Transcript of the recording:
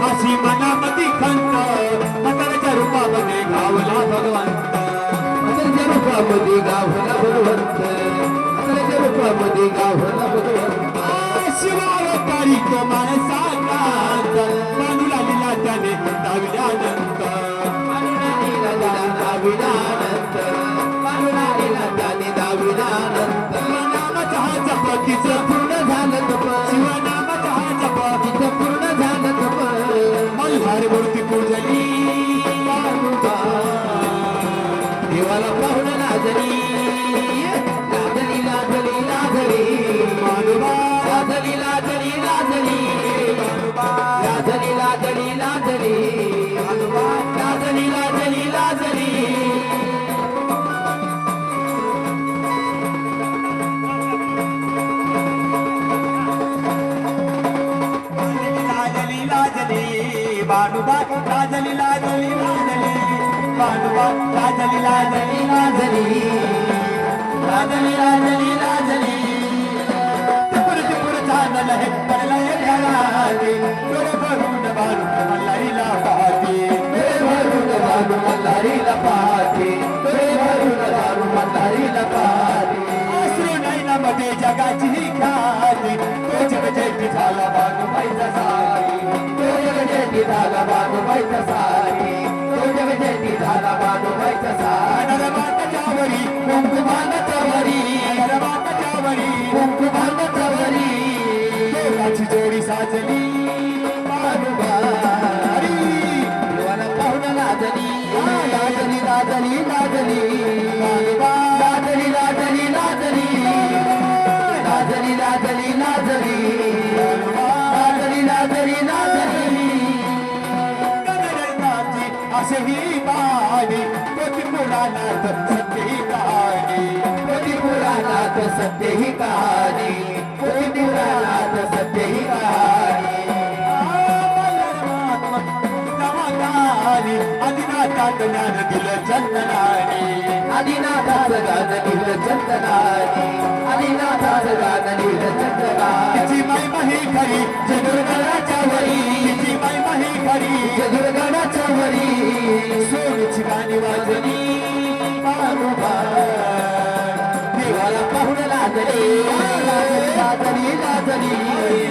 अशी मनामध्ये खंत म्हाताऱ्याच्या रूपामध्ये गावला भगवंत म्हाताऱ्याच्या रूपामध्ये गावला भगवंत म्हाताऱ्याच्या रूपामध्ये गावला भगवंत शिवावतारी तो माणसाकांत मानुला लिला त्याने दाविल्यानंत मानुला लिला दाविल्यानंत मानुला लिला त्याने दाविल्यानंत शिवनामाचा हा जप तिचं पूर्ण झालं तप शिवनामाचा हा जप तिचं पूर्ण झालं तप मल्हार मूर्ती पूजली देवाला पाहुण लाजली लाजली लाजली लाजली मानुबा लाजली लाजली लाजली लाजली लाजली लाजली लाजली लाजली लाजली लाजली लाजली बानुबा लाजली लाजली लाजली बानुबा लाजली लाजली लाजली लाजली लाजली लाजली त्रिपुर झालं हे पडलंय घराने डोळे भरून बानु मल्हारीला पाहते डोळे भरून बानु मल्हारीला पाहते डोळे भरून बानु मल्हारीला पाहते अश्रू नयनामध्ये जगाची ही ख्याती तो जगजेठी झाला बानुबाईचा सारी तो जगजेठी झाला बानुबाईचा सारी तो जगजेठी झाला बानुबाईचा सारी नरमाताच्या वरी कुंकुमानाच्या वरी नरमाताच्या वरी कुंकुमानाच्या वरी देवाची जोडी साजली बानुबाई देवाला पाहुण लाजली लाजली लाजली लाजली लाजली लाजली लाजली लाजली लाजली लाजली लाजली लाजली लाजली कन्नडाची असे ही बाणी पोती पुराणात सत्य ही कहाणी पोथी पुराणात सत्य ही कहाणी पोथी पुराणात सत्य ही कहाणी आदिनाथात ज्ञान दिलं चंदनाने आदिनाथाचं गान लिहिलं चंदनाने आदिनाथाचं गान लिहिलं चंदनाने तिची महिमा ही खरी चतुर्गणाच्या वरी तिची महिमा ही खरी चतुर्गणाच्या वरी सोनीची गाणी वाजली देवाला पाहुण लाजली लाजली लाजली लाजली